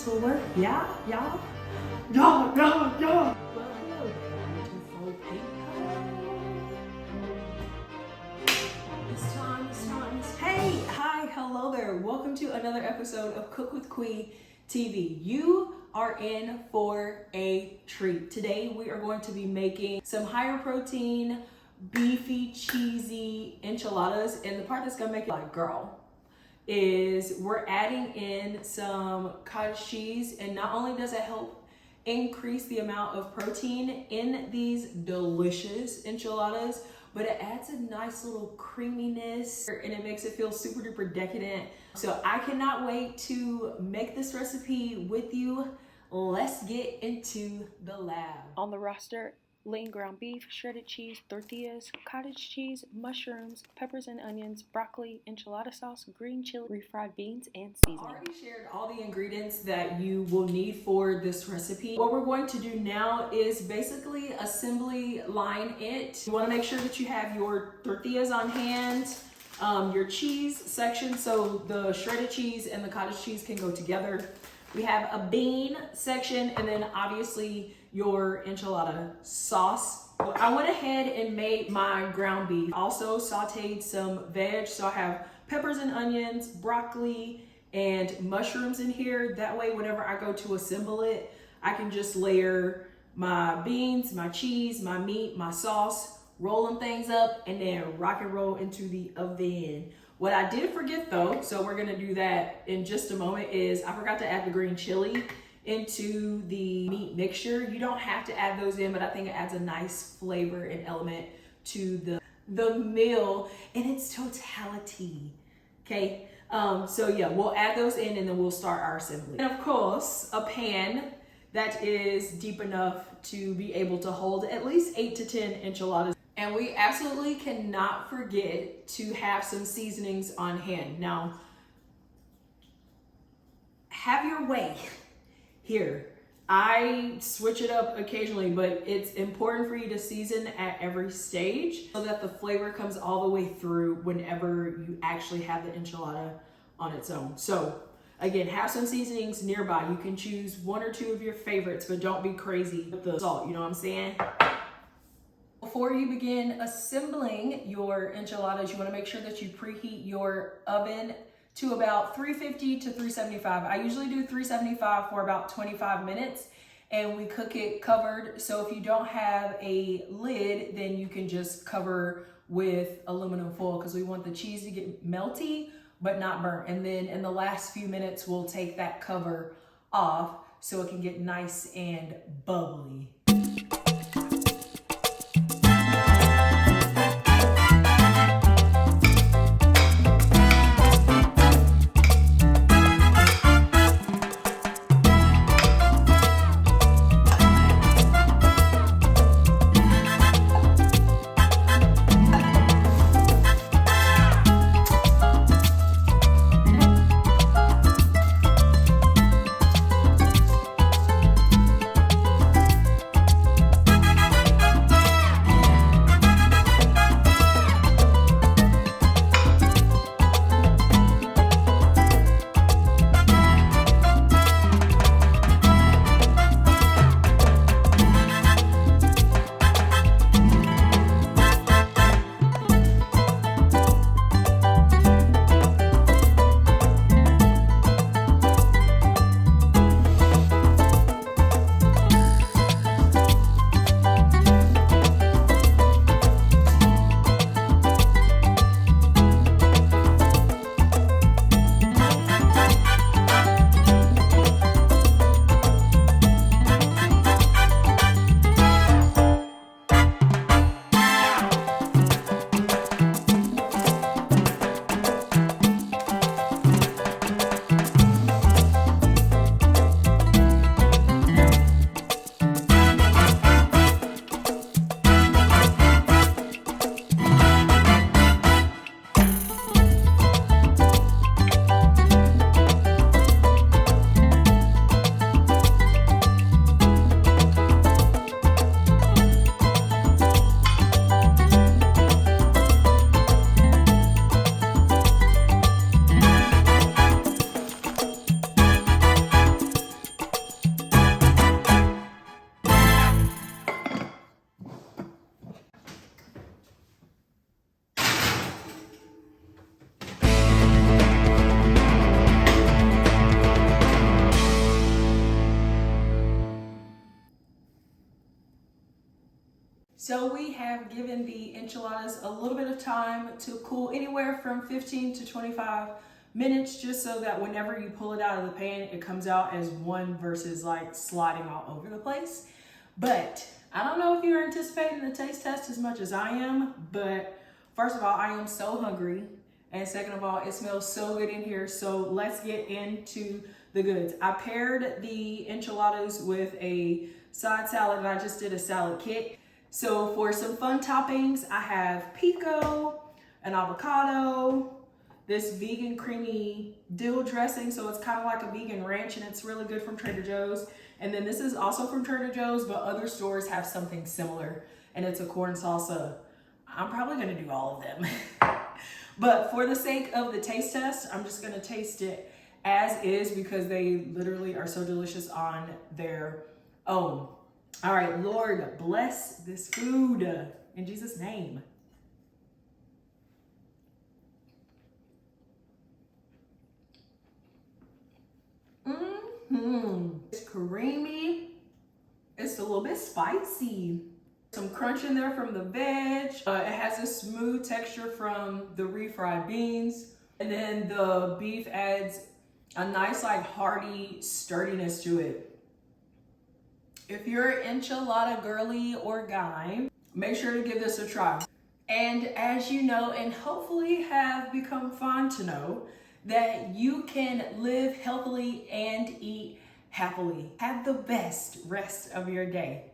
this will work. Yeah. Well, hello there, beautiful people. Hey, hi, hello there. Welcome to another episode of Cook with Queen TV. You are in for a treat. Today we are going to be making some higher protein, beefy, cheesy enchiladas. And the part that's gonna make it like, girl, is we're adding in some cottage cheese. And not only does it help increase the amount of protein in these delicious enchiladas, but it adds a nice little creaminess and it makes it feel super duper decadent. So I cannot wait to make this recipe with you. Let's get into the lab. On the roster, lean ground beef, shredded cheese, tortillas, cottage cheese, mushrooms, peppers and onions, broccoli, enchilada sauce, green chili, refried beans, and seasoning. I already shared all the ingredients that you will need for this recipe. What we're going to do now is basically assembly line it. You want to make sure that you have your tortillas on hand, your cheese section, so the shredded cheese and the cottage cheese can go together. We have a bean section, and then obviously your enchilada sauce. I went ahead and made my ground beef. Also sauteed some veg, so I have peppers and onions, broccoli, and mushrooms in here. That way, whenever I go to assemble it, I can just layer my beans, my cheese, my meat, my sauce, rolling things up, and then rock and roll into the oven. What I did forget though, so we're gonna do that in just a moment, is I forgot to add the green chili into the meat mixture. You don't have to add those in, but I think it adds a nice flavor and element to the meal in its totality, okay? So yeah, we'll add those in and then we'll start our assembly. And of course, a pan that is deep enough to be able to hold at least 8 to 10 enchiladas. And we absolutely cannot forget to have some seasonings on hand. Now, have your way here. I switch it up occasionally, but it's important for you to season at every stage so that the flavor comes all the way through whenever you actually have the enchilada on its own. So again, have some seasonings nearby. You can choose 1 or 2 of your favorites, but don't be crazy with the salt, you know what I'm saying? Before you begin assembling your enchiladas, you want to make sure that you preheat your oven to about 350 to 375. I usually do 375 for about 25 minutes, and we cook it covered. So if you don't have a lid, then you can just cover with aluminum foil, because we want the cheese to get melty but not burnt. And then in the last few minutes, we'll take that cover off so it can get nice and bubbly. So we have given the enchiladas a little bit of time to cool, anywhere from 15 to 25 minutes, just so that whenever you pull it out of the pan, it comes out as one versus like sliding all over the place. But I don't know if you're anticipating the taste test as much as I am, but first of all, I am so hungry. And second of all, it smells so good in here. So let's get into the goods. I paired the enchiladas with a side salad, and I just did a salad kit. So for some fun toppings, I have pico, an avocado, this vegan creamy dill dressing. So it's kind of like a vegan ranch, and it's really good from Trader Joe's. And then this is also from Trader Joe's, but other stores have something similar, and it's a corn salsa. I'm probably gonna do all of them. But for the sake of the taste test, I'm just gonna taste it as is because they literally are so delicious on their own. All right, Lord, bless this food in Jesus' name. It's creamy. It's a little bit spicy. Some crunch in there from the veg. It has a smooth texture from the refried beans. And then the beef adds a nice, like, hearty sturdiness to it. If you're an enchilada girly or guy, make sure to give this a try. And as you know, and hopefully have become fond to know, that you can live healthily and eat happily. Have the best rest of your day.